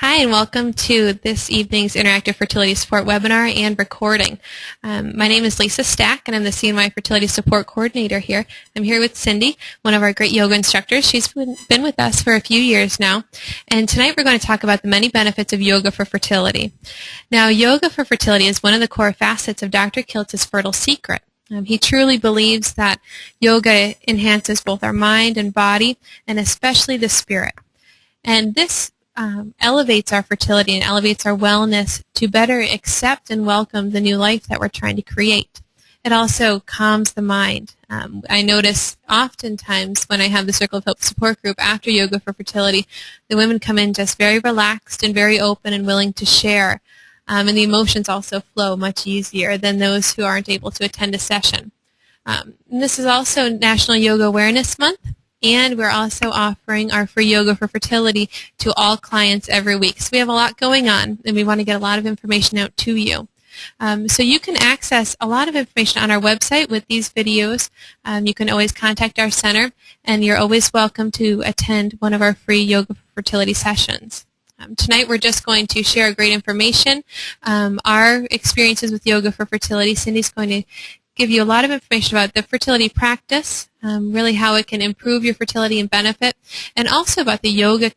Hi, and welcome to this evening's Interactive Fertility Support webinar and recording. My name is Lisa Stack, and I'm the CNY Fertility Support Coordinator here. I'm here with Cindy, one of our great yoga instructors. She's been with us for a few years now, and tonight we're going to talk about the many benefits of yoga for fertility. Now, yoga for fertility is one of the core facets of Dr. Kiltz's Fertile Secret. He truly believes that yoga enhances both our mind and body, and especially the spirit. And this elevates our fertility and elevates our wellness to better accept and welcome the new life that we're trying to create. It also calms the mind. I notice oftentimes when I have the Circle of Hope support group after Yoga for Fertility, the women come in just very relaxed and very open and willing to share. And the emotions also flow much easier than those who aren't able to attend a session. And this is also National Yoga Awareness Month. And we're also offering our free Yoga for Fertility to all clients every week. So we have a lot going on, and we want to get a lot of information out to you. So you can access a lot of information on our website with these videos. You can always contact our center, and you're always welcome to attend one of our free Yoga for Fertility sessions. Tonight we're just going to share great information, our experiences with Yoga for Fertility. Cindy's going to give you a lot of information about the fertility practice, really how it can improve your fertility and benefit, and also about the yogic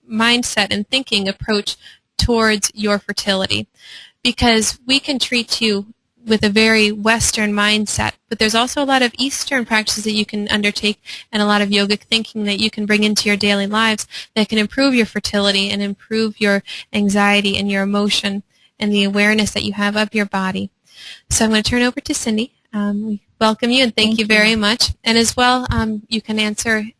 mindset and thinking approach towards your fertility. Because we can treat you with a very Western mindset, but there's also a lot of Eastern practices that you can undertake and a lot of yogic thinking that you can bring into your daily lives that can improve your fertility and improve your anxiety and your emotion and the awareness that you have of your body. So I'm going to turn over to Cindy. We welcome you and thank you very much. And as well, you can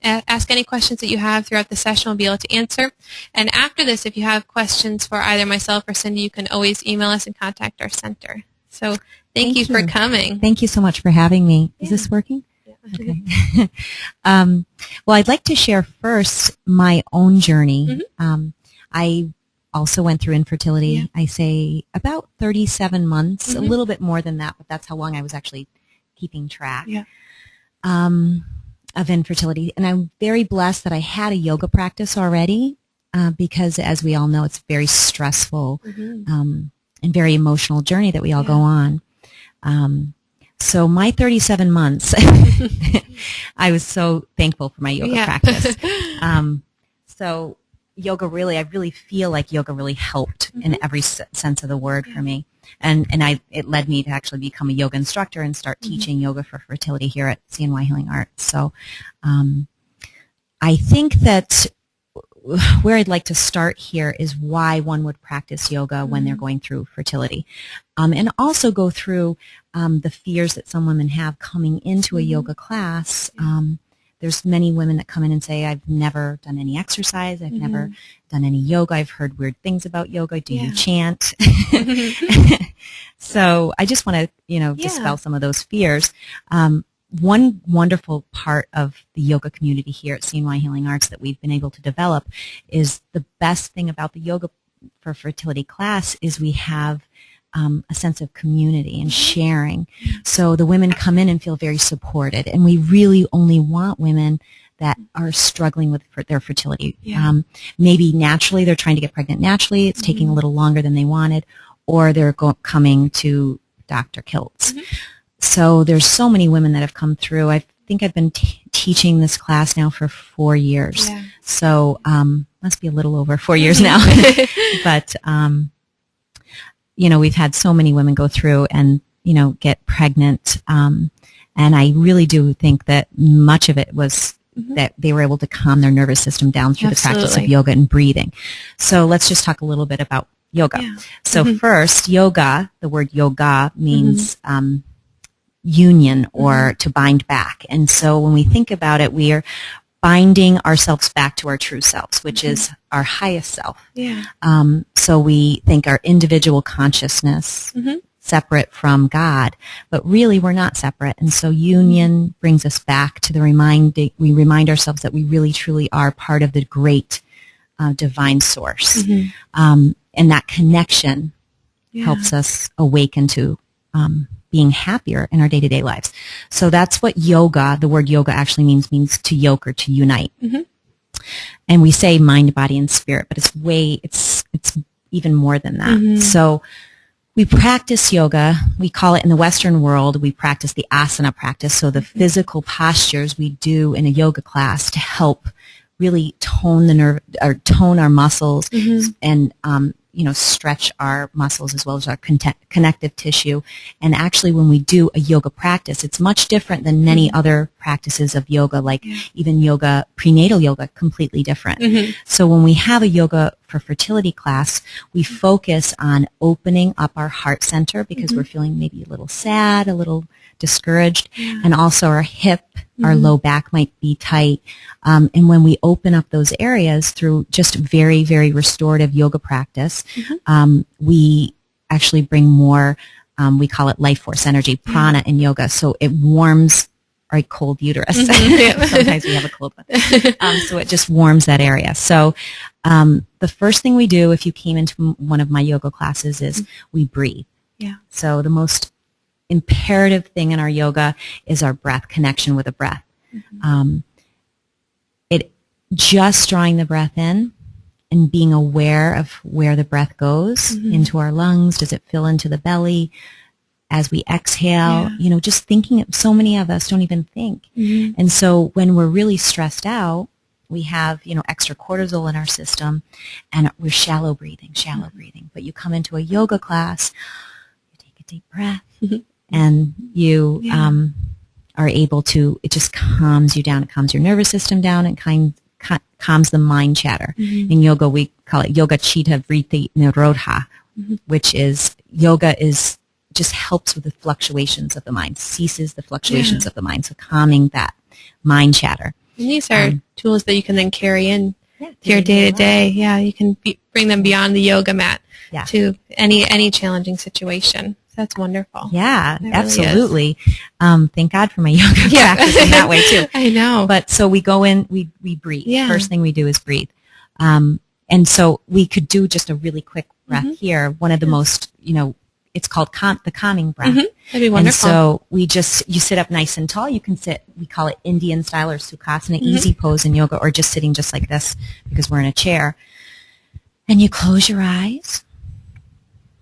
ask any questions that you have throughout the session. We'll be able to answer. And after this, if you have questions for either myself or Cindy, you can always email us and contact our center. So thank you for coming. Thank you so much for having me. Is this working? Yeah. Okay. Well, I'd like to share first my own journey. Mm-hmm. I also went through infertility. Yeah. I say about 37 months, Mm-hmm. a little bit more than that, but that's how long I was actually keeping track of infertility. And I'm very blessed that I had a yoga practice already because, as we all know, it's a very stressful and very emotional journey that we all go on. So my 37 months, I was so thankful for my yoga practice. So yoga really, I really feel like yoga really helped in every sense of the word for me. And it led me to actually become a yoga instructor and start teaching yoga for fertility here at CNY Healing Arts. So I think that where I'd like to start here is why one would practice yoga when they're going through fertility. And also go through the fears that some women have coming into a yoga class. There's many women that come in and say, I've never done any exercise, I've never done any yoga, I've heard weird things about yoga, do you chant? So I just want to, dispel some of those fears. One wonderful part of the yoga community here at CNY Healing Arts that we've been able to develop is the best thing about the Yoga for Fertility class is we have a sense of community and sharing. So the women come in and feel very supported, and we really only want women that are struggling with their fertility. Maybe naturally, they're trying to get pregnant naturally, it's taking a little longer than they wanted, or they're coming to Dr. Kiltz. So there's so many women that have come through. I think I've been teaching this class now for 4 years. So must be a little over 4 years now. But we've had so many women go through and, get pregnant. And I really do think that much of it was that they were able to calm their nervous system down through the practice of yoga and breathing. So let's just talk a little bit about yoga. So first, yoga, the word yoga means union or to bind back. And so when we think about it, we are binding ourselves back to our true selves, which is our highest self. So we think our individual consciousness separate from God, but really we're not separate. And so union brings us back to we remind ourselves that we really truly are part of the great divine source. And that connection helps us awaken to being happier in our day-to-day lives. So that's what yoga, the word yoga actually means to yoke or to unite. And we say mind, body, and spirit, but it's even more than that. So we practice yoga. We call it in the Western world, we practice the asana practice. So the physical postures we do in a yoga class to help really tone the nerve or tone our muscles and stretch our muscles as well as our connective tissue. And actually when we do a yoga practice, it's much different than many other practices of yoga, like even yoga, prenatal yoga, completely different. So when we have a yoga for fertility class, we focus on opening up our heart center because we're feeling maybe a little sad, a little discouraged, and also our hip, our low back might be tight. And when we open up those areas through just very, very restorative yoga practice, we actually bring more, we call it life force energy, prana in yoga. So it warms our cold uterus. Sometimes we have a cold one. So it just warms that area. So the first thing we do if you came into one of my yoga classes is we breathe. So the most imperative thing in our yoga is our breath, connection with the breath. It just drawing the breath in and being aware of where the breath goes into our lungs. Does it fill into the belly as we exhale? Just thinking. So many of us don't even think. And so when we're really stressed out, we have, extra cortisol in our system and we're shallow breathing. But you come into a yoga class, you take a deep breath, and you are able to, it just calms you down. It calms your nervous system down and calms the mind chatter. In yoga, we call it yoga chitta vritti nirodha, which is, yoga is, just helps with the fluctuations of the mind, ceases the fluctuations of the mind, so calming that mind chatter. And these are tools that you can then carry in to your day-to-day. You can bring them beyond the yoga mat to any challenging situation. That's wonderful. Yeah, that absolutely. Really thank God for my yoga practice in that way too. I know. But so we go in, we breathe. First thing we do is breathe. And so we could do just a really quick breath here. One of the most, it's called the calming breath. That'd be wonderful. And so you sit up nice and tall. You can sit, we call it Indian style or Sukhasana, easy pose in yoga, or just sitting just like this because we're in a chair. And you close your eyes.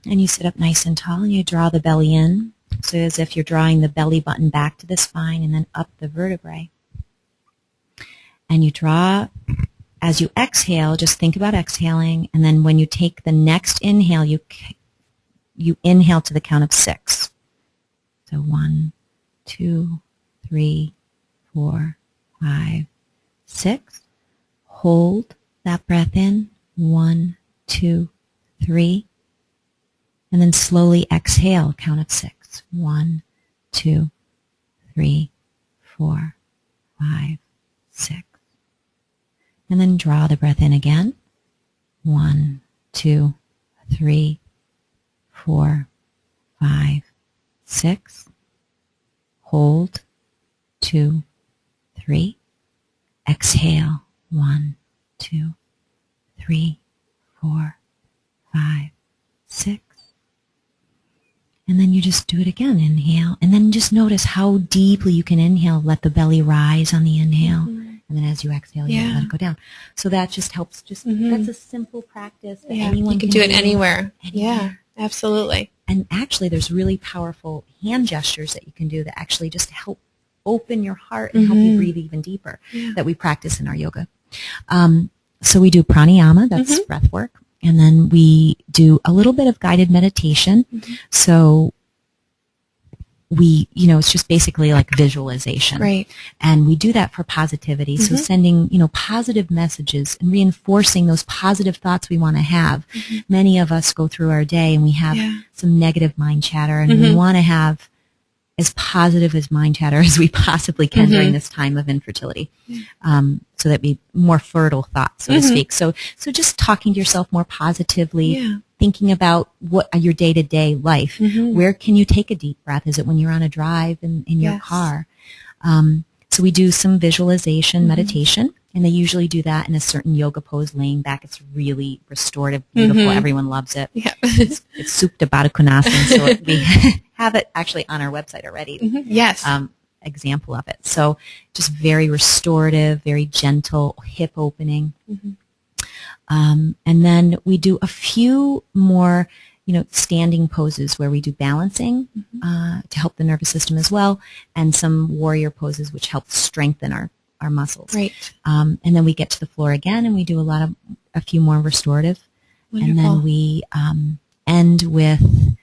And you sit up nice and tall and you draw the belly in. So as if you're drawing the belly button back to the spine and then up the vertebrae. And you draw, as you exhale, just think about exhaling. And then when you take the next inhale, you inhale to the count of 6. So 1, 2, 3, 4, 5, 6. Hold that breath in. 1, 2, 3. And then slowly exhale, count of 6. 1, 2, 3, 4, 5, 6. And then draw the breath in again. 1, 2, 3, 4, 5, 6. Hold. 2, 3. Exhale. 1, 2, 3, 4, 5, 6. And then you just do it again. Inhale. And then just notice how deeply you can inhale. Let the belly rise on the inhale. And then as you exhale, you let it go down. So that just helps. That's a simple practice that anyone you can do it anywhere. Yeah, absolutely. And actually, there's really powerful hand gestures that you can do that actually just help open your heart and help you breathe even deeper that we practice in our yoga. So we do pranayama, that's breath work. And then we do a little bit of guided meditation. So we, it's just basically like visualization. Right. And we do that for positivity. So sending, positive messages and reinforcing those positive thoughts we want to have. Many of us go through our day and we have some negative mind chatter, and we want to have as positive as mind chatter as we possibly can during this time of infertility, so that we more fertile thoughts, so to speak. So just talking to yourself more positively, thinking about what your day-to-day life. Where can you take a deep breath? Is it when you're on a drive in your car? So we do some visualization, meditation, and they usually do that in a certain yoga pose, laying back. It's really restorative, beautiful. Everyone loves it. It's Supta Baddha Konasana, so we have it actually on our website already. Yes. example of it. So just very restorative, very gentle, hip opening. Mm-hmm. And then we do a few more, standing poses where we do balancing to help the nervous system as well, and some warrior poses which help strengthen our muscles. Right. And then we get to the floor again, and we do a few more restorative. Wonderful. And then we end with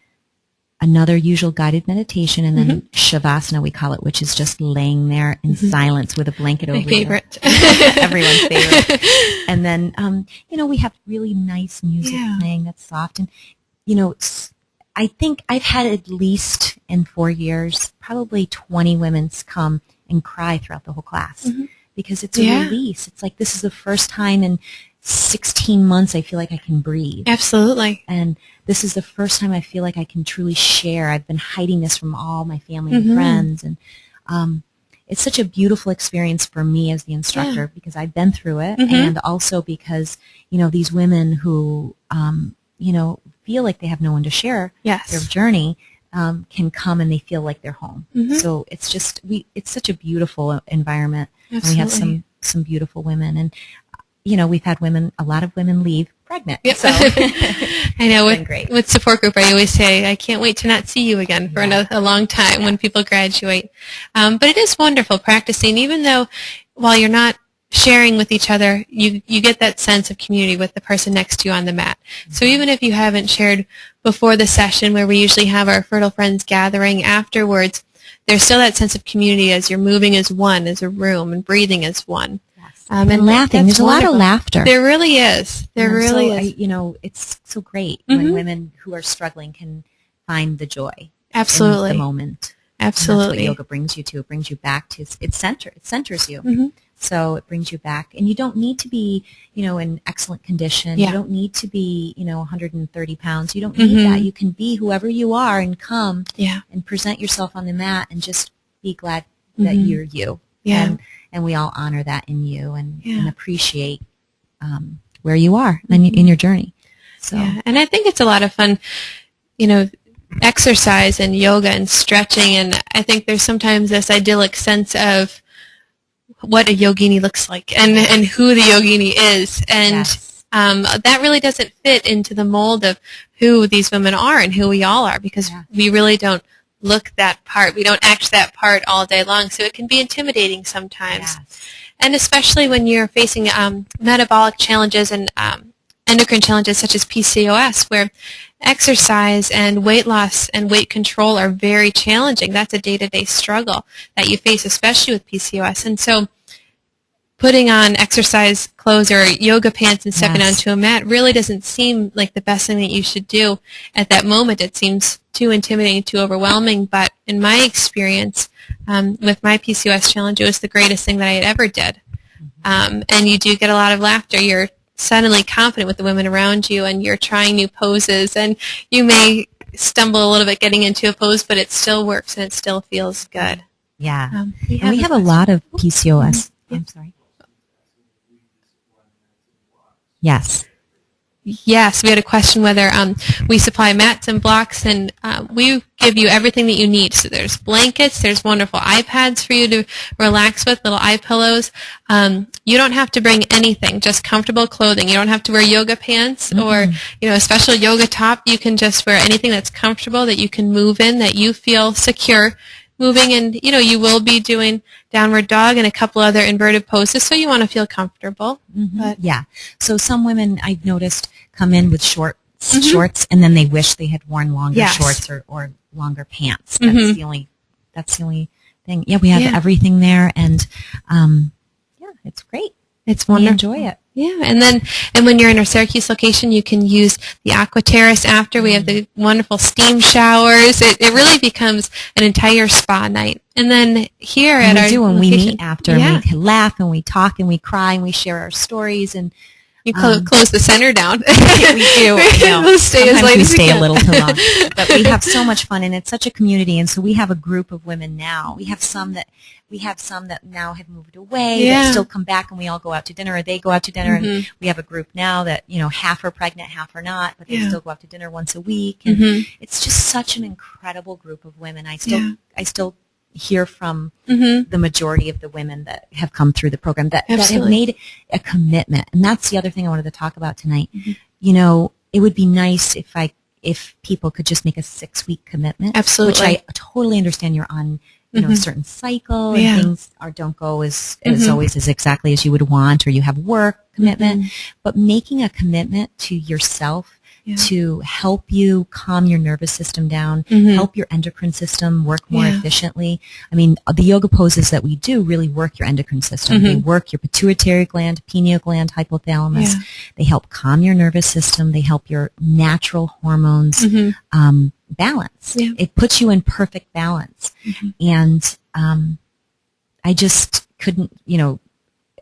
another usual guided meditation, and then Shavasana, we call it, which is just laying there in silence with a blanket over you. My favorite. Everyone's favorite. And then, we have really nice music playing that's soft. And, I think I've had at least in 4 years, probably 20 women come and cry throughout the whole class because it's a release. It's like this is the first time in 16 months I feel like I can breathe. Absolutely. And this is the first time I feel like I can truly share. I've been hiding this from all my family and friends. And it's such a beautiful experience for me as the instructor because I've been through it, and also because, these women who, feel like they have no one to share their journey can come and they feel like they're home. So it's just, it's such a beautiful environment. Absolutely. And we have some beautiful women. And we've had a lot of women leave pregnant. Yep. So I know with support group, I always say, I can't wait to not see you again for a long time when people graduate. But it is wonderful practicing, even though while you're not sharing with each other, you get that sense of community with the person next to you on the mat. So even if you haven't shared before the session where we usually have our Fertile Friends gathering afterwards, there's still that sense of community as you're moving as one, as a room, and breathing as one. And laughing. There's a lot of laughter. There really is. There really is. It's so great when women who are struggling can find the joy. Absolutely. In the moment. Absolutely. And that's what yoga brings you to. It brings you back to, it centers you. So it brings you back. And you don't need to be, in excellent condition. You don't need to be, 130 pounds. You don't need that. You can be whoever you are and come and present yourself on the mat and just be glad that you're you. Yeah. And we all honor that in you and appreciate where you are in your journey. So. Yeah, and I think it's a lot of fun, exercise and yoga and stretching, and I think there's sometimes this idyllic sense of what a yogini looks like and who the yogini is, and that really doesn't fit into the mold of who these women are and who we all are, because we really don't look that part. We don't act that part all day long, so it can be intimidating sometimes. And especially when you're facing metabolic challenges and endocrine challenges such as PCOS, where exercise and weight loss and weight control are very challenging. That's a day-to-day struggle that you face, especially with PCOS. And so putting on exercise clothes or yoga pants and stepping onto a mat really doesn't seem like the best thing that you should do at that moment. It seems too intimidating, too overwhelming. But in my experience, with my PCOS challenge, it was the greatest thing that I had ever did. And you do get a lot of laughter. You're suddenly confident with the women around you, and you're trying new poses, and you may stumble a little bit getting into a pose, but it still works and it still feels good. Yeah. And we have a lot of PCOS. I'm sorry. Yes. Yes, we had a question whether we supply mats and blocks, and we give you everything that you need. So there's blankets, there's wonderful iPads for you to relax with, little eye pillows. You don't have to bring anything, just comfortable clothing. You don't have to wear yoga pants or a special yoga top. You can just wear anything that's comfortable, that you can move in, that you feel secure moving. And you will be doing downward dog and a couple other inverted poses, so you want to feel comfortable. But so some women I've noticed come in with shorts, and then they wish they had worn longer shorts or longer pants. That's the only thing. Yeah, we have everything there, and it's great. It's wonderful. We enjoy it. Yeah, and when you're in our Syracuse location, you can use the aqua terrace after. We have the wonderful steam showers. It really becomes an entire spa night. And then here at our when location, we meet after, and we laugh and we talk and we cry and we share our stories, and you close the center down. We do. We'll stay as late as we can. A little too long, but we have so much fun, and it's such a community. And so we have a group of women now. We have some that now have moved away that still come back, and we all go out to dinner, or they go out to dinner. And we have a group now that half are pregnant, half are not, but they still go out to dinner once a week. And it's just such an incredible group of women. I still hear from the majority of the women that have come through the program that have made a commitment. And that's the other thing I wanted to talk about tonight. You know, it would be nice if people could just make a 6-week commitment. Absolutely. Which I totally understand you're on, you know, a certain cycle and things don't go as always as exactly as you would want, or you have work commitment. But making a commitment to yourself to help you calm your nervous system down, help your endocrine system work more efficiently. I mean, the yoga poses that we do really work your endocrine system. They work your pituitary gland, pineal gland, hypothalamus. They help calm your nervous system. They help your natural hormones balance. It puts you in perfect balance. And I just couldn't, you know,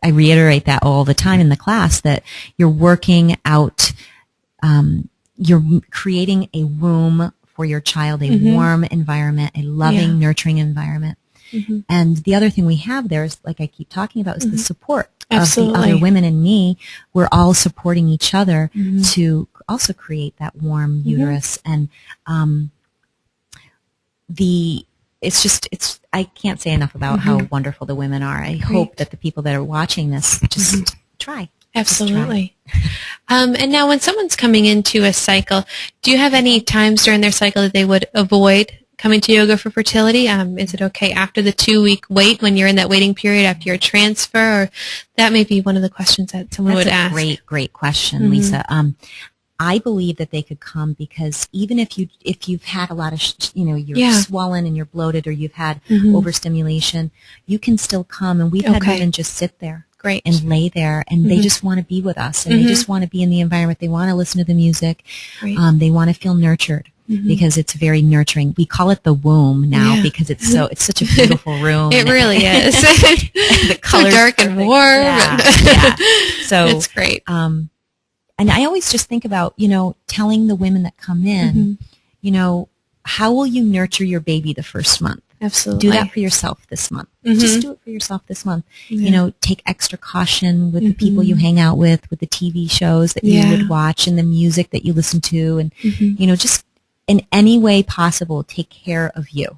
I reiterate that all the time in the class, that you're working out, you're creating a room for your child, a warm environment, a loving, nurturing environment. And the other thing we have there is, like I keep talking about, is the support of the other women and me. We're all supporting each other to also create that warm uterus. And I can't say enough about how wonderful the women are. I hope that the people that are watching this just try. Absolutely. And now when someone's coming into a cycle, do you have any times during their cycle that they would avoid coming to yoga for fertility? Is it okay after the 2-week wait, when you're in that waiting period after your transfer? Or that may be one of the questions that someone would ask. That's a great question, Lisa. I believe that they could come because even if you've had a lot of, you're swollen and you're bloated, or you've had overstimulation, you can still come. And we've had women just sit there. Great. And lay there, and they just want to be with us, and they just want to be in the environment. They want to listen to the music. They want to feel nurtured because it's very nurturing. We call it the womb now because it's such a beautiful room. It really is. The colors so dark and warm. So it's great. And I always just think about, telling the women that come in, how will you nurture your baby the first month? Absolutely. Do that for yourself this month. Just do it for yourself this month. Take extra caution with the people you hang out with the TV shows that you would watch, and the music that you listen to, and, just in any way possible, take care of you.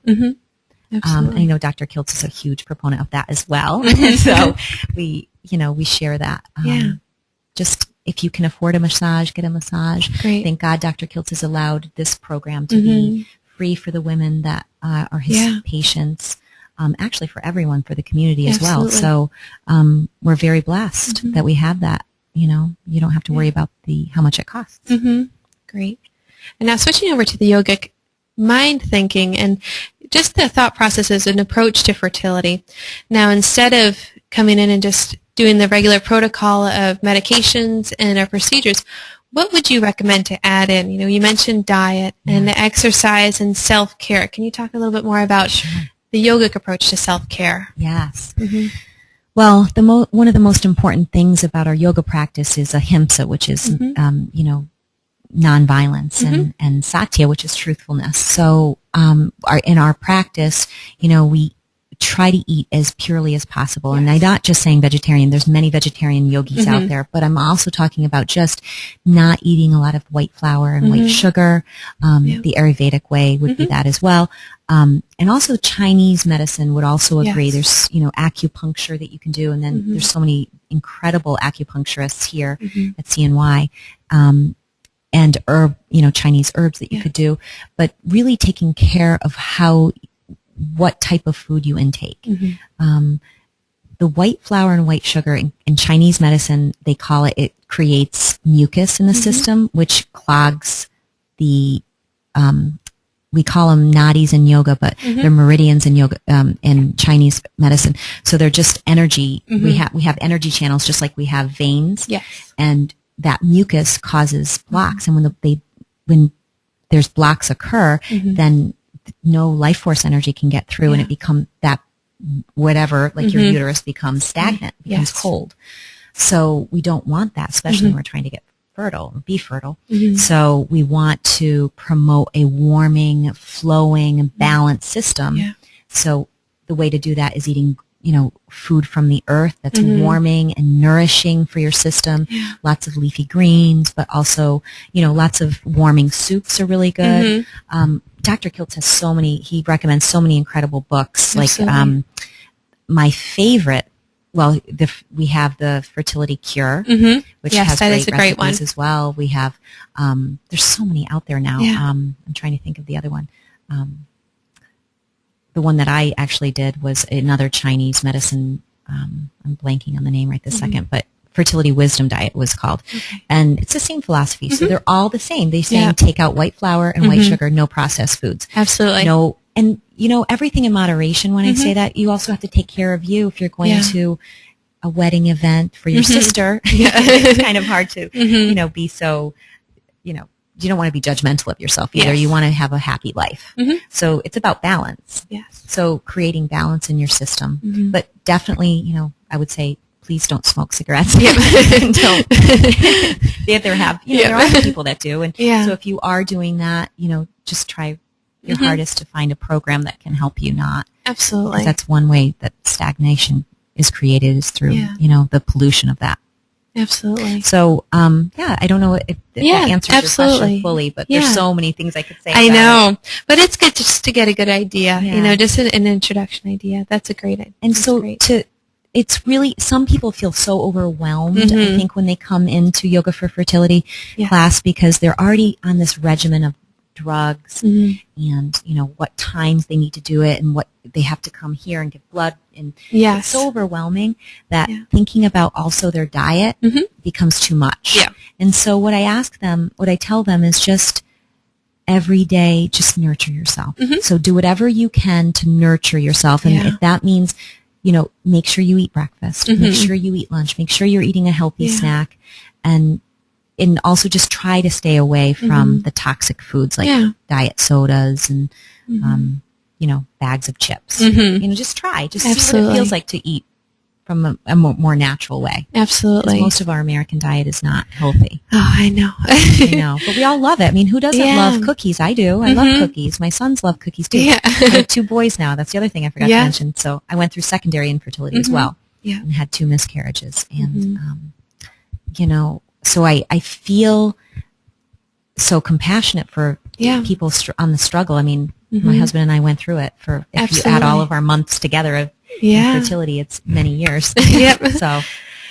I know Dr. Kiltz is a huge proponent of that as well. So we share that. Just if you can afford a massage, get a massage. Great. Thank God Dr. Kiltz has allowed this program to be free for the women that are his patients, actually for everyone, for the community as well. So we're very blessed that we have that. You don't have to worry about how much it costs. Great. And now switching over to the yogic mind thinking and just the thought processes and approach to fertility. Now, instead of coming in and just doing the regular protocol of medications and procedures, what would you recommend to add in? You mentioned diet and exercise and self-care. Can you talk a little bit more about the yogic approach to self-care? Yes. Well, one of the most important things about our yoga practice is ahimsa, which is, nonviolence, and satya, which is truthfulness. So in our practice, we try to eat as purely as possible. And I'm not just saying vegetarian. There's many vegetarian yogis out there, but I'm also talking about just not eating a lot of white flour and white sugar. The Ayurvedic way would be that as well. And also Chinese medicine would also agree. There's, acupuncture that you can do. And then there's so many incredible acupuncturists here at CNY. And Chinese herbs that you could do, but really taking care of what type of food you intake. The white flour and white sugar in Chinese medicine, they call it creates mucus in the system, which clogs the, we call them nadis in yoga, but they're meridians in yoga, in Chinese medicine. So they're just energy. We have energy channels just like we have veins. And that mucus causes blocks, and when there's blocks occur, then no life force energy can get through, and it becomes that whatever, like your uterus becomes stagnant, becomes cold. So we don't want that, especially when we're trying to get fertile, be fertile. So we want to promote a warming, flowing, balanced system. So the way to do that is eating food from the earth that's warming and nourishing for your system. Yeah. Lots of leafy greens, but also, lots of warming soups are really good. Dr. Kiltz has he recommends so many incredible books. Absolutely. Like, my favorite, we have the Fertility Cure, which yes, has that great is a great recipes one. as well. We have, there's so many out there now. Yeah. I'm trying to think of the other one. The one that I actually did was another Chinese medicine. I'm blanking on the name right this second, but Fertility Wisdom Diet was called. Okay. And it's the same philosophy. So they're all the same. They say take out white flour and white sugar, no processed foods. Absolutely. No, and everything in moderation when I say that. You also have to take care of you if you're going to a wedding event for your sister. It's kind of hard to, be so, you don't want to be judgmental of yourself either. Yes. You want to have a happy life. So it's about balance. Yes. So creating balance in your system. But definitely, I would say, please don't smoke cigarettes. Don't. There are people that do. And so if you are doing that, just try your hardest to find a program that can help you not. Absolutely. 'Cause that's one way that stagnation is created is through, the pollution of that. Absolutely. So, I don't know if that answers your question fully, but there's so many things I could say I about know. it. But it's good just to get a good idea, just an introduction idea. That's a great idea. And so it's really, some people feel so overwhelmed, I think, when they come into Yoga for Fertility class because they're already on this regimen of drugs and, what times they need to do it and what they have to come here and give blood. And it's so overwhelming that thinking about also their diet becomes too much. Yeah. And so what I tell them is just every day, just nurture yourself. So do whatever you can to nurture yourself. And if that means, make sure you eat breakfast, make sure you eat lunch, make sure you're eating a healthy snack, and also just try to stay away from the toxic foods like diet sodas and, bags of chips. Just try. Just see what it feels like to eat from a more natural way. Absolutely. Because most of our American diet is not healthy. Oh, I know. I know. But we all love it. I mean, who doesn't love cookies? I do. I love cookies. My sons love cookies too. Yeah. I have 2 boys now. That's the other thing I forgot to mention. So I went through secondary infertility as well. Yeah. And had 2 miscarriages. And, so I feel so compassionate for people on the struggle. I mean, my husband and I went through it if you add all of our months together of infertility, it's many years. So,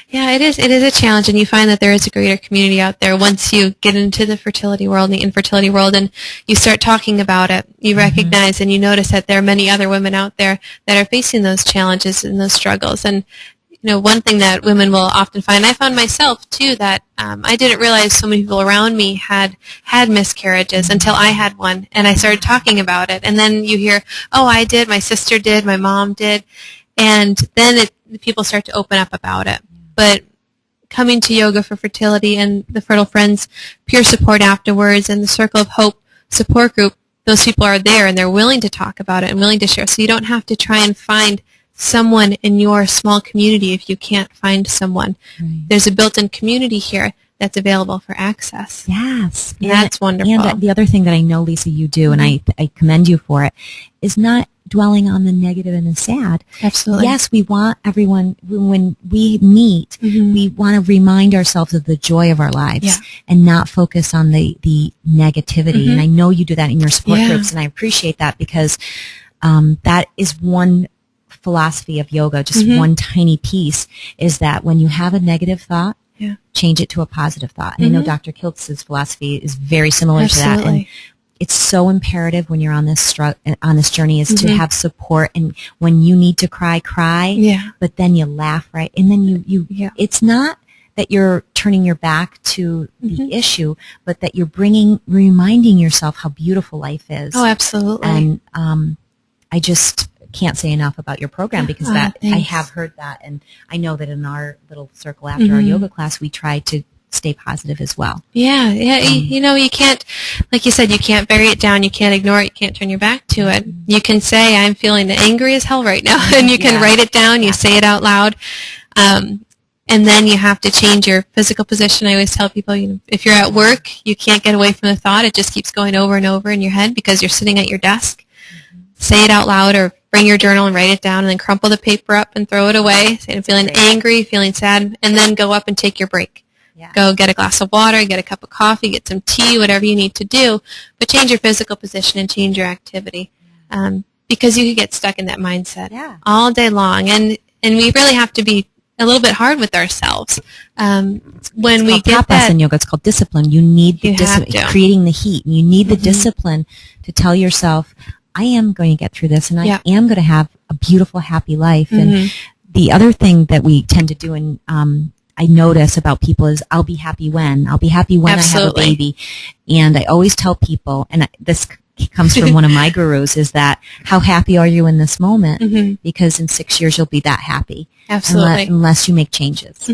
it is a challenge, and you find that there is a greater community out there once you get into the fertility world and the infertility world and you start talking about it. You recognize and you notice that there are many other women out there that are facing those challenges and those struggles. And one thing that women will often find, I found myself too, that I didn't realize so many people around me had miscarriages until I had one, and I started talking about it. And then you hear, oh, I did, my sister did, my mom did, and then people start to open up about it. But coming to Yoga for Fertility and the Fertile Friends peer support afterwards and the Circle of Hope support group, those people are there and they're willing to talk about it and willing to share. So you don't have to try and find someone in your small community if you can't find someone. Right. There's a built-in community here that's available for access. Yes. And that's wonderful. And the other thing that I know, Lisa, you do, and I commend you for it, is not dwelling on the negative and the sad. Absolutely. Yes, we want everyone, when we meet, we want to remind ourselves of the joy of our lives and not focus on the negativity. And I know you do that in your support groups, and I appreciate that because that is one philosophy of yoga, just one tiny piece, is that when you have a negative thought, change it to a positive thought. And I know Dr. Kiltz's philosophy is very similar to that. And it's so imperative when you're on this journey is to have support. And when you need to cry, but then you laugh, right? And then you it's not that you're turning your back to the issue, but that you're reminding yourself how beautiful life is. Oh, absolutely. And I just can't say enough about your program because I have heard that, and I know that in our little circle after our yoga class, we try to stay positive as well. You can't, like you said, you can't bury it down, you can't ignore it, you can't turn your back to it. You can say, I'm feeling angry as hell right now, and you can write it down, you say it out loud, and then you have to change your physical position. I always tell people, if you're at work, you can't get away from the thought, it just keeps going over and over in your head because you're sitting at your desk. say it out loud or bring your journal and write it down and then crumple the paper up and throw it away. Say, I'm feeling angry, feeling sad, and then go up and take your break. Yeah. Go get a glass of water, get a cup of coffee, get some tea, whatever you need to do, but change your physical position and change your activity. Because you could get stuck in that mindset all day long. And we really have to be a little bit hard with ourselves. When we get that in yoga, it's called discipline. You need the discipline, creating the heat. You need the discipline to tell yourself, I am going to get through this, and I am going to have a beautiful, happy life. And the other thing that we tend to do, and I notice about people, is I'll be happy when I have a baby. And I always tell people, and this comes from one of my gurus, is that how happy are you in this moment? Because in 6 years you'll be that happy. Absolutely. Unless you make changes.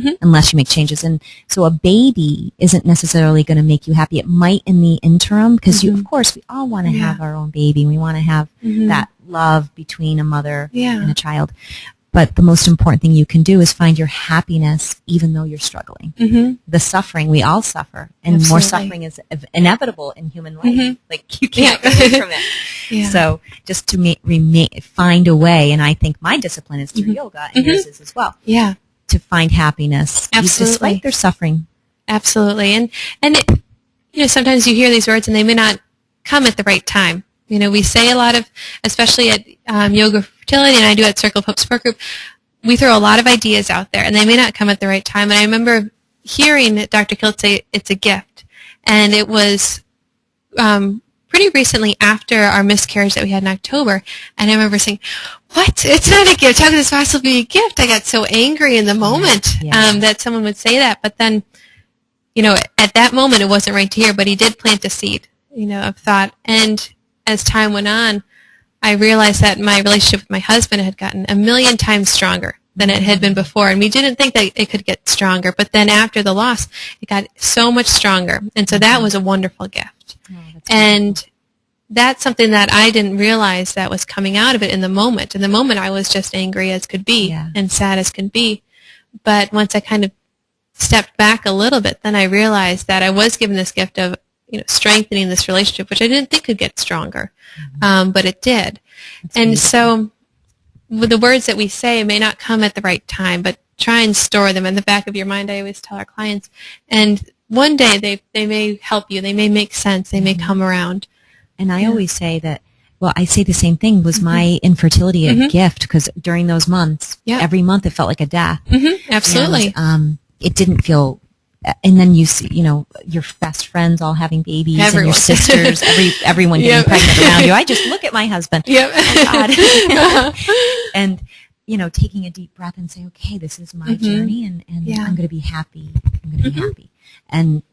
And so a baby isn't necessarily going to make you happy. It might in the interim, because of course we all want to have our own baby. We want to have that love between a mother and a child. But the most important thing you can do is find your happiness even though you're struggling. The suffering, we all suffer. And more suffering is inevitable in human life. Like, you can't get away from it. So just to find a way, and I think my discipline is through yoga, and yours is as well. To find happiness despite their suffering. Absolutely. And it, sometimes you hear these words and they may not come at the right time. We say a lot of, especially at Yoga Fertility, and I do at Circle of Hope Support Group, we throw a lot of ideas out there, and they may not come at the right time. And I remember hearing Dr. Kilt say it's a gift. And it was pretty recently after our miscarriage that we had in October, and I remember saying, what? It's not a gift. How could this possibly be a gift? I got so angry in the moment that someone would say that. But then, at that moment it wasn't right to hear, but he did plant a seed, of thought. And as time went on, I realized that my relationship with my husband had gotten 1,000,000 times stronger than it had been before. And we didn't think that it could get stronger. But then after the loss, it got so much stronger. And so that was a wonderful gift. And that's something that I didn't realize that was coming out of it in the moment. In the moment, I was just angry as could be and sad as could be. But once I kind of stepped back a little bit, then I realized that I was given this gift of strengthening this relationship, which I didn't think could get stronger, but it did. And so with the words that we say may not come at the right time, but try and store them in the back of your mind. I always tell our clients. And one day they may help you. They may make sense. They may come around. And I always say that, well, I say the same thing. Was my infertility a gift? Because during those months, every month it felt like a death. Absolutely. And, it didn't feel... And then you see, your best friends all having babies, and your sisters, everyone getting pregnant around you. I just look at my husband. Oh, God. And, taking a deep breath and say, okay, this is my journey, and I'm going to be happy. I'm going to be happy. And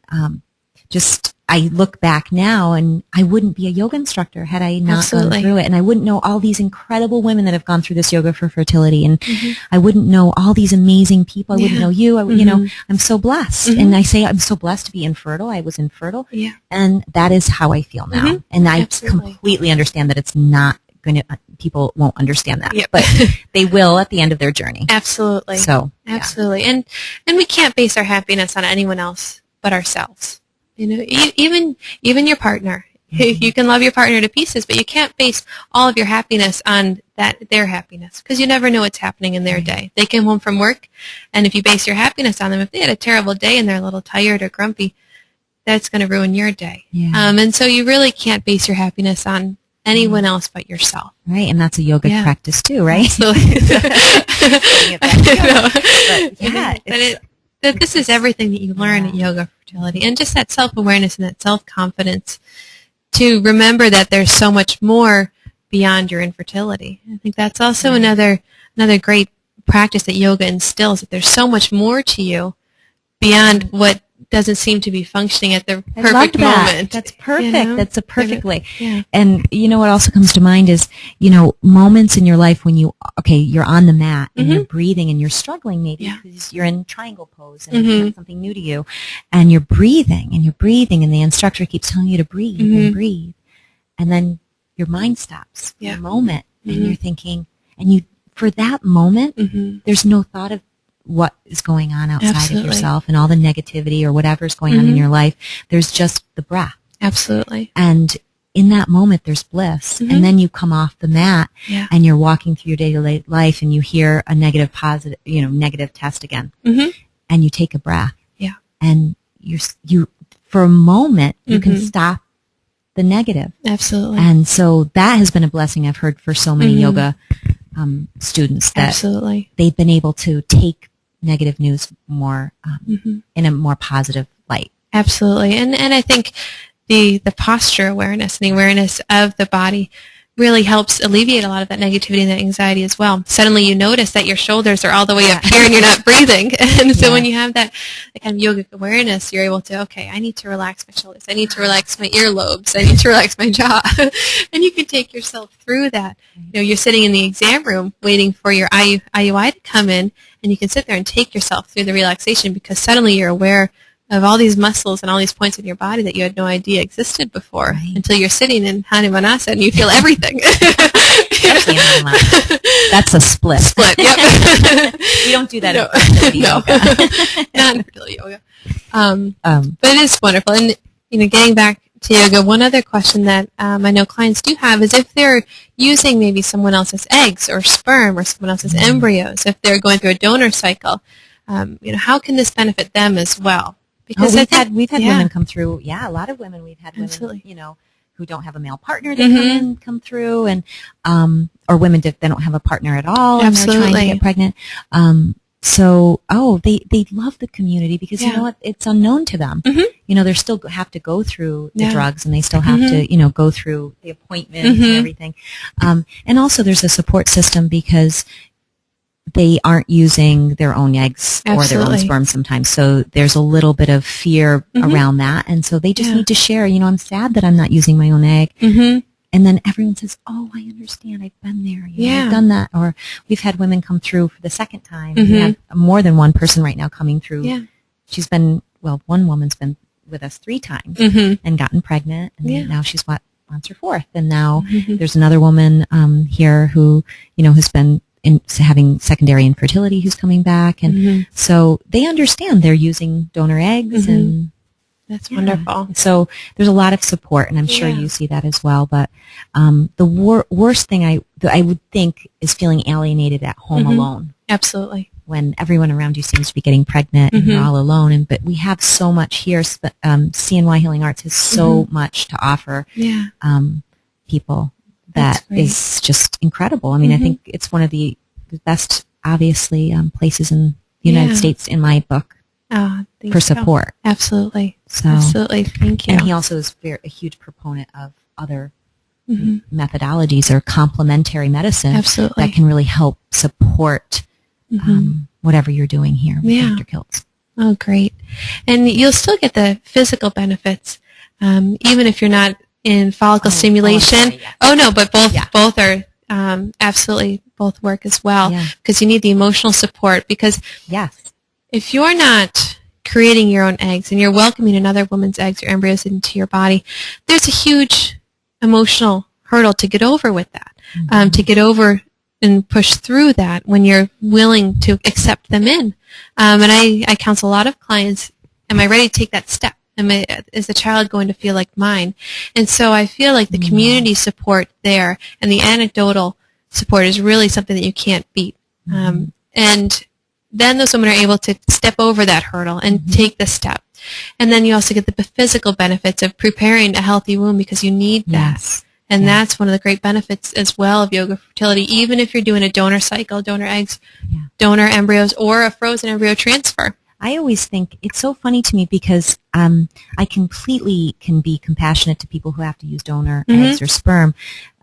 I look back now, and I wouldn't be a yoga instructor had I not gone through it. And I wouldn't know all these incredible women that have gone through this Yoga for Fertility. And I wouldn't know all these amazing people. I wouldn't know you. I'm so blessed. And I say I'm so blessed to be infertile. I was infertile. And that is how I feel now. And I completely understand that it's not going to, people won't understand that. But they will at the end of their journey. Absolutely. So, absolutely. And we can't base our happiness on anyone else but ourselves. Even your partner. You can love your partner to pieces, but you can't base all of your happiness on their happiness, because you never know what's happening in their day. They came home from work, and if you base your happiness on them, if they had a terrible day and they're a little tired or grumpy, that's going to ruin your day. And so you really can't base your happiness on anyone else but yourself. Right, and that's a yoga practice too, right? Absolutely. But this is everything that you learn at Yoga Fertility, and just that self-awareness and that self-confidence to remember that there's so much more beyond your infertility. I think that's also another great practice that yoga instills, that there's so much more to you beyond what doesn't seem to be functioning at the perfect moment. That's perfect. That's a perfect way. And what also comes to mind is, moments in your life when you're on the mat and you're breathing and you're struggling maybe because you're in triangle pose and it's something new to you, and you're breathing and the instructor keeps telling you to breathe and breathe. And then your mind stops for a moment and you're thinking, and for that moment, there's no thought of what is going on outside of yourself and all the negativity or whatever's going on in your life. There's just the breath. Absolutely. And in that moment there's bliss. Mm-hmm. And then you come off the mat Yeah. and you're walking through your daily life and you hear a negative test again. Mm-hmm. And you take a breath. Yeah. And you for a moment you Mm-hmm. can stop the negative. Absolutely. And so that has been a blessing I've heard for so many Mm-hmm. yoga students, that Absolutely. they've been able to take negative news more Mm-hmm. in a more positive light. Absolutely. And I think the posture awareness and the awareness of the body really helps alleviate a lot of that negativity and that anxiety as well. Suddenly you notice that your shoulders are all the way up here and you're not breathing. And so when you have that kind of yogic awareness, you're able to, okay, I need to relax my shoulders. I need to relax my earlobes. I need to relax my jaw. And you can take yourself through that. You know, you're sitting in the exam room waiting for your IUI to come in, and you can sit there and take yourself through the relaxation because suddenly you're aware of all these muscles and all these points in your body that you had no idea existed before, until you're sitting in Hanumanasa and you feel everything. That's a split. Yep. We don't do that in fertility yoga. Not in fertility yoga. But it is wonderful. And getting back to yoga, one other question that I know clients do have is if they're using maybe someone else's eggs or sperm or someone else's embryos, if they're going through a donor cycle, how can this benefit them as well? Because we've had women come through. Yeah, a lot of women. We've had women, Absolutely. Who don't have a male partner that come through, and or women that they don't have a partner at all, and they're trying to get pregnant. They love the community because you know what, it's unknown to them. Mm-hmm. They still have to go through the drugs, and they still have to go through the appointments and everything. And also, there's a support system because they aren't using their own eggs or their own sperm sometimes. So there's a little bit of fear around that. And so they just need to share, I'm sad that I'm not using my own egg. Mm-hmm. And then everyone says, oh, I understand. I've been there. I've done that. Or we've had women come through for the second time. We have more than one person right now coming through. Yeah. She's been, one woman's been with us 3 times and gotten pregnant. And now she's wants her 4th. And now there's another woman here who, has been having secondary infertility who's coming back. And so they understand they're using donor eggs. And that's wonderful. So there's a lot of support, and I'm sure you see that as well. But the worst thing I would think is feeling alienated at home alone. Absolutely. When everyone around you seems to be getting pregnant and you're all alone. But we have so much here. CNY Healing Arts has so much to offer people. That is just incredible. I mean, I think it's one of the best, obviously, places in the United States, in my book, for support. Absolutely. So, absolutely. Thank you. And he also is a huge proponent of other methodologies or complementary medicine that can really help support whatever you're doing here with Dr. Kiltz. Oh, great. And you'll still get the physical benefits, even if you're not in follicle stimulation. But both are absolutely, both work as well, because you need the emotional support. Because if you're not creating your own eggs and you're welcoming another woman's eggs or embryos into your body, there's a huge emotional hurdle to get over with that, to get over and push through that when you're willing to accept them in. And I counsel a lot of clients, am I ready to take that step? Is the child going to feel like mine? And so I feel like the community support there and the anecdotal support is really something that you can't beat. And then those women are able to step over that hurdle and take the step. And then you also get the physical benefits of preparing a healthy womb because you need that. And that's one of the great benefits as well of yoga fertility, even if you're doing a donor cycle, donor eggs, donor embryos, or a frozen embryo transfer. I always think it's so funny to me because I completely can be compassionate to people who have to use donor eggs or sperm.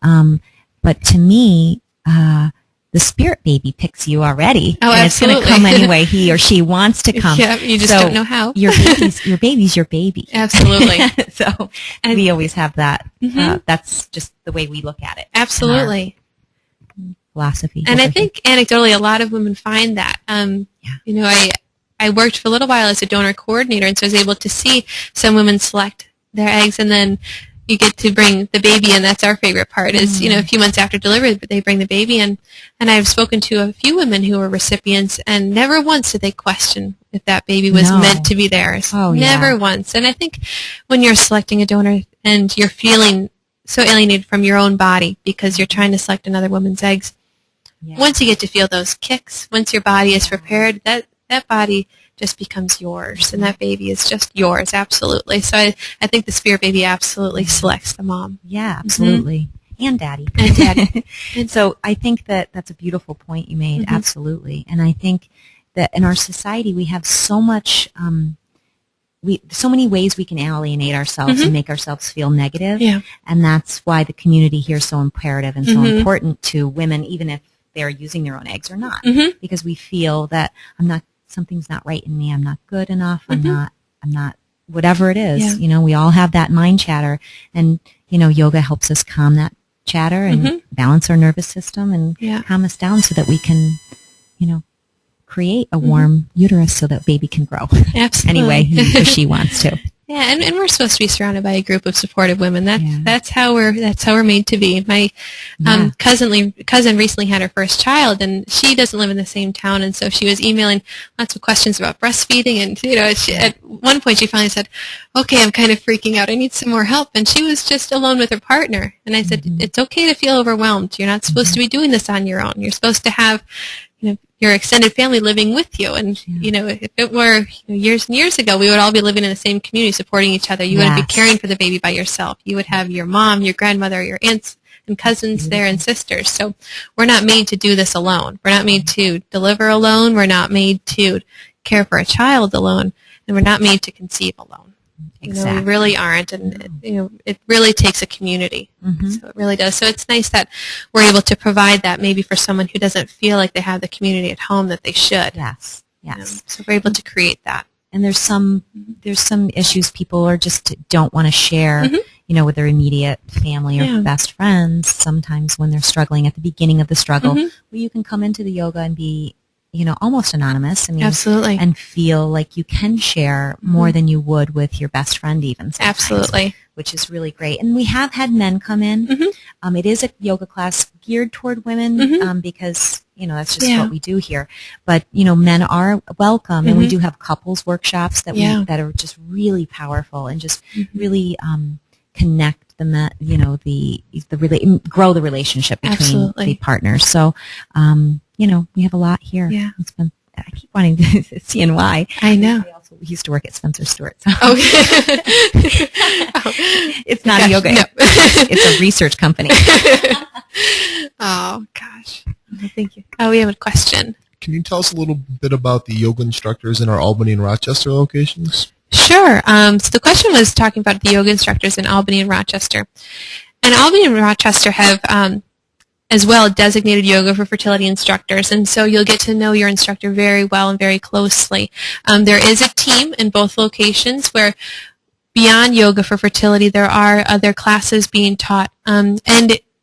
But to me, the spirit baby picks you already. Oh, and absolutely. It's going to come any way he or she wants to come. Yeah, you just don't know how. Your baby's your baby. Absolutely. So we always have that. That's just the way we look at it. Absolutely. Philosophy. And I think anecdotally a lot of women find that. I worked for a little while as a donor coordinator, and so I was able to see some women select their eggs, and then you get to bring the baby in. That's our favorite part is, a few months after delivery, they bring the baby in. And I've spoken to a few women who were recipients, and never once did they question if that baby was meant to be theirs. Never once. And I think when you're selecting a donor and you're feeling so alienated from your own body because you're trying to select another woman's eggs. Yeah. Once you get to feel those kicks, once your body is prepared, that body just becomes yours, and that baby is just yours, absolutely. So I think the spirit baby absolutely selects the mom. Yeah, absolutely. Mm-hmm. And daddy. And daddy. And so I think that's a beautiful point you made, mm-hmm. absolutely. And I think that in our society we have so much, so many ways we can alienate ourselves mm-hmm. and make ourselves feel negative. Yeah. And that's why the community here is so imperative and so mm-hmm. important to women, even if they're using their own eggs or not, mm-hmm. because we feel that something's not right in me. I'm not good enough. Mm-hmm. I'm not, whatever it is. Yeah. We all have that mind chatter, and, yoga helps us calm that chatter and mm-hmm. balance our nervous system and calm us down so that we can, create a warm mm-hmm. uterus so that baby can grow. Absolutely. Anyway, if she wants to. Yeah, and we're supposed to be surrounded by a group of supportive women. That's how we're made to be. My cousin recently had her first child, and she doesn't live in the same town, and so she was emailing lots of questions about breastfeeding, and at one point she finally said, "Okay, I'm kind of freaking out. I need some more help." And she was just alone with her partner, and I said, mm-hmm. "It's okay to feel overwhelmed. You're not supposed mm-hmm. to be doing this on your own. You're supposed to have your extended family living with you." And, if it were years and years ago, we would all be living in the same community, supporting each other. You wouldn't be caring for the baby by yourself. You would have your mom, your grandmother, your aunts and cousins there and sisters. So we're not made to do this alone. We're not made to deliver alone. We're not made to care for a child alone. And we're not made to conceive alone. Exactly. We really aren't, and it really takes a community. Mm-hmm. So it really does. So it's nice that we're able to provide that maybe for someone who doesn't feel like they have the community at home that they should. Yes. So we're able to create that. And there's some issues people are just don't want to share, mm-hmm. With their immediate family or best friends. Sometimes when they're struggling at the beginning of the struggle, mm-hmm. well, you can come into the yoga and be almost anonymous. Absolutely. And feel like you can share more than you would with your best friend even sometimes. Absolutely. Which is really great. And we have had men come in. Mm-hmm. It is a yoga class geared toward women mm-hmm. Because, that's just what we do here. But, men are welcome. Mm-hmm. And we do have couples workshops that are just really powerful and just mm-hmm. really connect grow the relationship between the partners. So, we have a lot here. Yeah. I keep wanting to see and why. I know. We used to work at Spencer Stewart. So. Okay. It's not a yoga. No. It's a research company. Oh, gosh. Thank you. Oh, we have a question. Can you tell us a little bit about the yoga instructors in our Albany and Rochester locations? Sure. So the question was talking about the yoga instructors in Albany and Rochester. And Albany and Rochester have as well designated yoga for fertility instructors, and so you'll get to know your instructor very well and very closely. There is a team in both locations where beyond yoga for fertility there are other classes being taught, and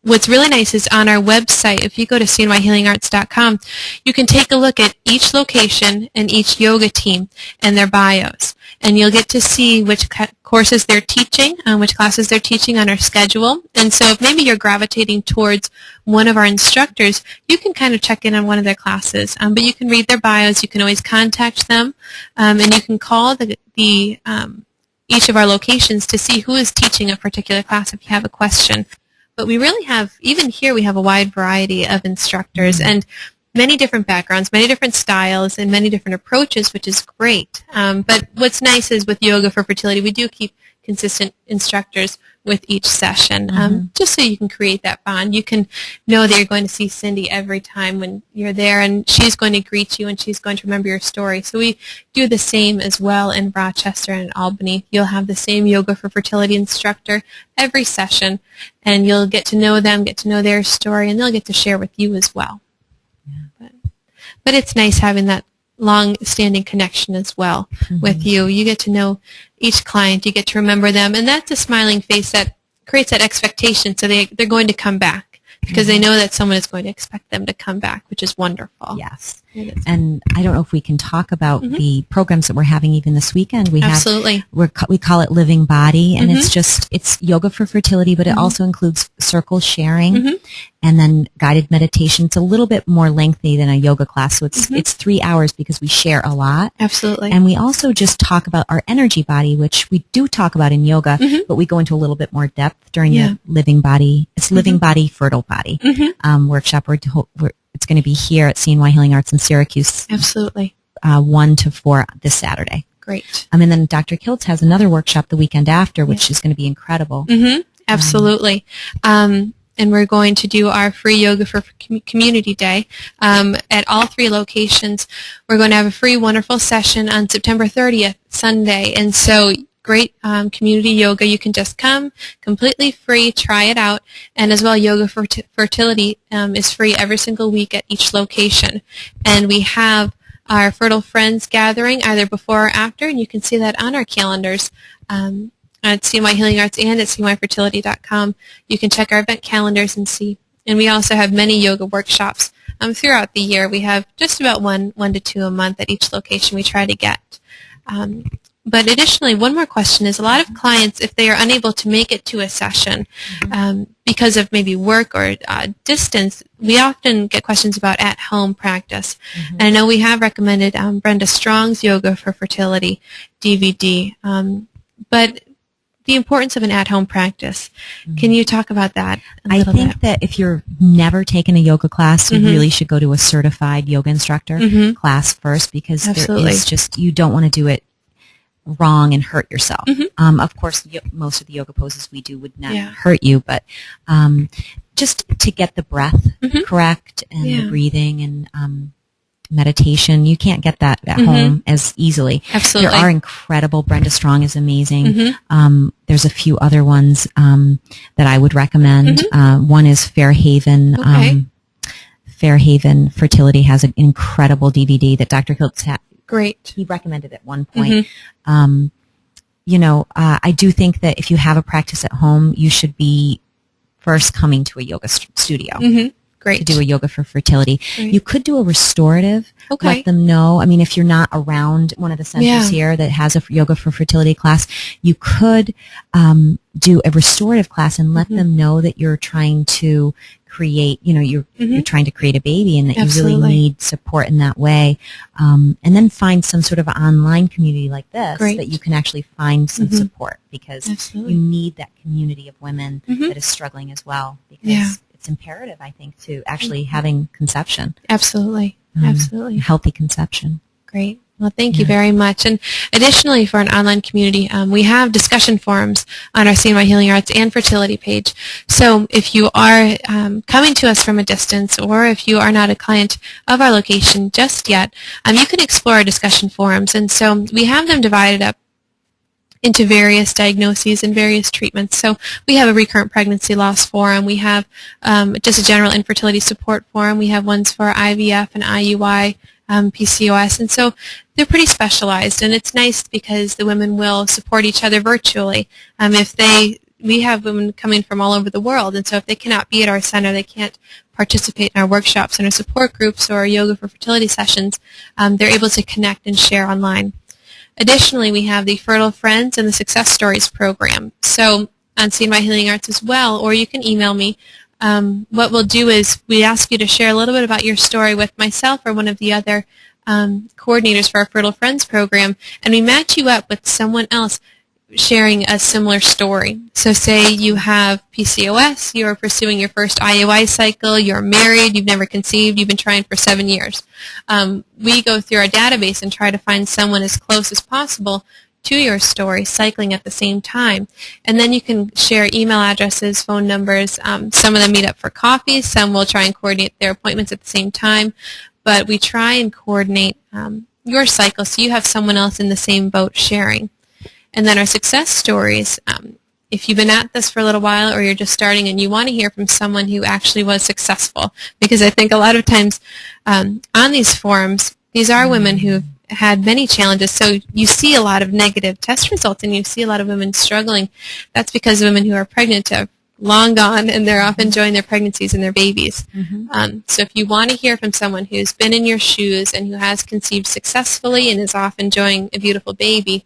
what's really nice is on our website, if you go to cnyhealingarts.com, you can take a look at each location and each yoga team and their bios. And you'll get to see which courses they're teaching, which classes they're teaching on our schedule. And so if maybe you're gravitating towards one of our instructors, you can kind of check in on one of their classes. But you can read their bios. You can always contact them. And you can call each of our locations to see who is teaching a particular class if you have a question. But we really have, even here, we have a wide variety of instructors and many different backgrounds, many different styles, and many different approaches, which is great. But what's nice is with yoga for fertility, we do keep consistent instructors with each session, just so you can create that bond. You can know that you're going to see Cindy every time when you're there, and she's going to greet you, and she's going to remember your story. So we do the same as well in Rochester and Albany. You'll have the same yoga for fertility instructor every session, and you'll get to know them, get to know their story, and they'll get to share with you as well. But it's nice having that long-standing connection as well with you. You get to know each client. You get to remember them. And that's a smiling face that creates that expectation. So they're going to come back because they know that someone is going to expect them to come back, which is wonderful. Yes. And I don't know if we can talk about the programs that we're having even this weekend. Absolutely. We call it Living Body, and it's yoga for fertility, but it also includes circle sharing and then guided meditation. It's a little bit more lengthy than a yoga class, so it's 3 hours because we share a lot. Absolutely. And we also just talk about our energy body, which we do talk about in yoga, but we go into a little bit more depth during the Living Body. It's Living Body, Fertile Body workshop. It's going to be here at CNY Healing Arts in Syracuse. Absolutely. 1 to 4 this Saturday. Great. And then Dr. Kiltz has another workshop the weekend after, which is going to be incredible. Absolutely. And we're going to do our free Yoga for Community Day at all 3 locations. We're going to have a free, wonderful session on September 30th, Sunday. And so great community yoga. You can just come completely free, try it out. And as well, Yoga for Fertility is free every single week at each location. And we have our Fertile Friends gathering either before or after, and you can see that on our calendars at CNY Healing Arts and at cnyfertility.com. You can check our event calendars and see. And we also have many yoga workshops throughout the year. We have just about one to 2 a month at each location we try to get. But additionally, one more question is a lot of clients, if they are unable to make it to a session because of maybe work or distance, we often get questions about at-home practice. And I know we have recommended Brenda Strong's Yoga for Fertility DVD, but the importance of an at-home practice. Can you talk about that a little bit? I think that if you're never taken a yoga class, you really should go to a certified yoga instructor class first, because there is just, you don't want to do it wrong and hurt yourself. Of course, most of the yoga poses we do would not hurt you, but just to get the breath correct and the breathing and meditation, you can't get that at home as easily. Absolutely. There are incredible. Brenda Strong is amazing. There's a few other ones that I would recommend. One is Fairhaven. Fairhaven Fertility has an incredible DVD that Dr. Kiltz had. Great. He recommended at one point. I do think that if you have a practice at home, you should be first coming to a yoga studio. Great. To do a yoga for fertility. Great. You could do a restorative. Let them know. I mean, if you're not around one of the centers here that has a yoga for fertility class, you could do a restorative class and let them know that you're trying to create, you're trying to create a baby and that you really need support in that way. And then find some sort of online community like this that you can actually find some support, because you need that community of women that is struggling as well, because it's imperative, I think, to actually having conception. Absolutely. Healthy conception. Great. Well, thank you very much. And additionally, for an online community, we have discussion forums on our CNY Healing Arts and Fertility page. So if you are coming to us from a distance, or if you are not a client of our location just yet, you can explore our discussion forums. And so we have them divided up into various diagnoses and various treatments. So we have a recurrent pregnancy loss forum. We have just a general infertility support forum. We have ones for IVF and IUI, PCOS. And so they're pretty specialized. And it's nice because the women will support each other virtually. We have women coming from all over the world. And so if they cannot be at our center, they can't participate in our workshops and our support groups or our yoga for fertility sessions, they're able to connect and share online. Additionally, we have the Fertile Friends and the Success Stories program. So on CNY Healing Arts as well, or you can email me. What we'll do is we ask you to share a little bit about your story with myself or one of the other coordinators for our Fertile Friends program, and we match you up with someone else sharing a similar story. So say you have PCOS, you're pursuing your first IUI cycle, you're married, you've never conceived, you've been trying for 7 years. We go through our database and try to find someone as close as possible to your story, cycling at the same time. And then you can share email addresses, phone numbers. Some of them meet up for coffee, some will try and coordinate their appointments at the same time. But we try and coordinate your cycle so you have someone else in the same boat sharing. And then our success stories, if you've been at this for a little while or you're just starting and you want to hear from someone who actually was successful, because I think a lot of times on these forums, these are women who've had many challenges, so you see a lot of negative test results and you see a lot of women struggling. That's because women who are pregnant long gone, and they're off enjoying their pregnancies and their babies. Mm-hmm. So if you want to hear from someone who's been in your shoes and who has conceived successfully and is off enjoying a beautiful baby,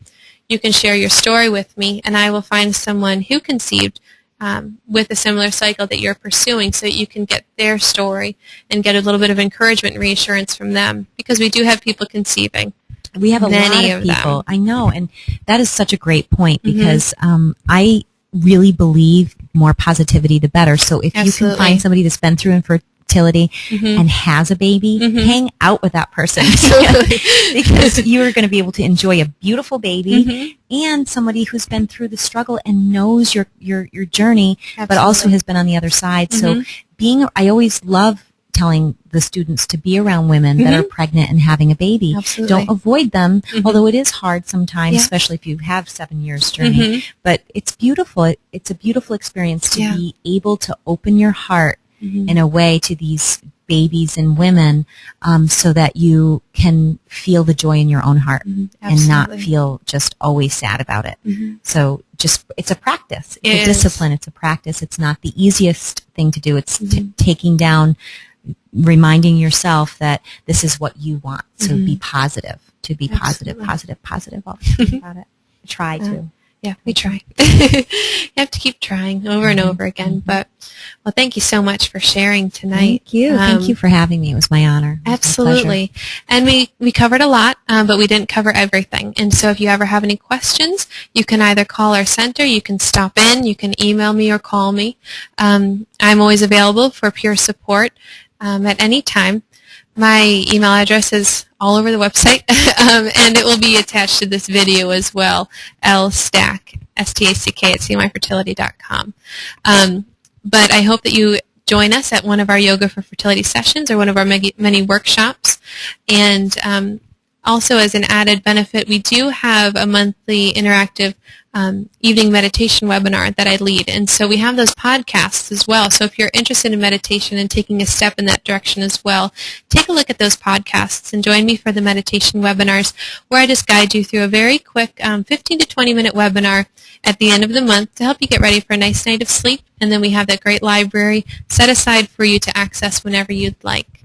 you can share your story with me, and I will find someone who conceived with a similar cycle that you're pursuing so that you can get their story and get a little bit of encouragement and reassurance from them, because we do have people conceiving. We have a Many lot of of people. them. I know, and that is such a great point because I really believe more positivity the better. So if you Absolutely. can find somebody that's been through infertility and has a baby, hang out with that person because you are going to be able to enjoy a beautiful baby and somebody who's been through the struggle and knows your journey, but also has been on the other side. So I always love telling the students to be around women that are pregnant and having a baby. Absolutely. Don't avoid them, although it is hard sometimes, especially if you have 7 years journey. But it's beautiful. It's a beautiful experience to be able to open your heart in a way to these babies and women so that you can feel the joy in your own heart and not feel just always sad about it. So it's a practice. It's a discipline. It's a practice. It's not the easiest thing to do. It's taking down, reminding yourself that this is what you want. So be positive. To be positive. I'll think about it. Try to. Yeah, we try. You have to keep trying over and over again. But, well, thank you so much for sharing tonight. Thank you. Thank you for having me. It was my honor. Absolutely. And we covered a lot, but we didn't cover everything. And so if you ever have any questions, you can either call our center, you can stop in, you can email me or call me. I'm always available for peer support at any time. My email address is all over the website, and it will be attached to this video as well, lstack, S-T-A-C-K, at cmyfertility.com. But I hope that you join us at one of our Yoga for Fertility sessions or one of our many workshops. And also, as an added benefit, we do have a monthly interactive evening meditation webinar that I lead. And so we have those podcasts as well. So if you're interested in meditation and taking a step in that direction as well, take a look at those podcasts and join me for the meditation webinars, where I just guide you through a very quick 15 to 20-minute webinar at the end of the month to help you get ready for a nice night of sleep. And then we have that great library set aside for you to access whenever you'd like.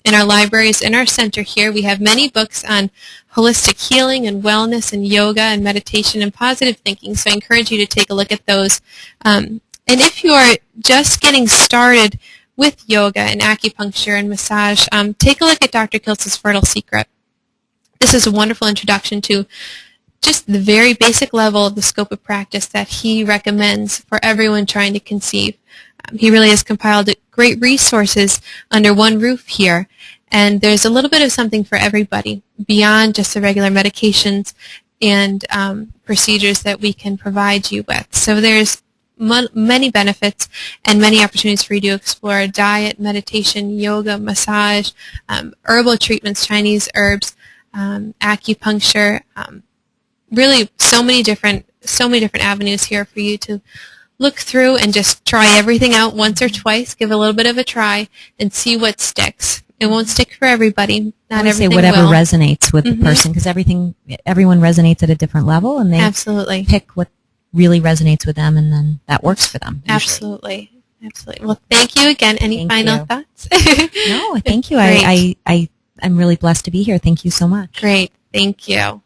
In our libraries, in our center here, we have many books on holistic healing and wellness and yoga and meditation and positive thinking, so I encourage you to take a look at those. And if you are just getting started with yoga and acupuncture and massage, take a look at Dr. Kiltz's Fertile Secret. This is a wonderful introduction to just the very basic level of the scope of practice that he recommends for everyone trying to conceive. He really has compiled great resources under one roof here, and there's a little bit of something for everybody beyond just the regular medications and procedures that we can provide you with. So there's many benefits and many opportunities for you to explore diet, meditation, yoga, massage, herbal treatments, Chinese herbs, acupuncture, really so many different avenues here for you to look through and just try everything out once or twice, give a little bit of a try, and see what sticks. It won't stick for everybody. Not everything will. Whatever resonates with the person, because everyone resonates at a different level, and they absolutely pick what really resonates with them, and then that works for them. Usually. Absolutely. Well, thank you again. Any final thoughts? No, thank you. I'm really blessed to be here. Thank you so much. Great. Thank you.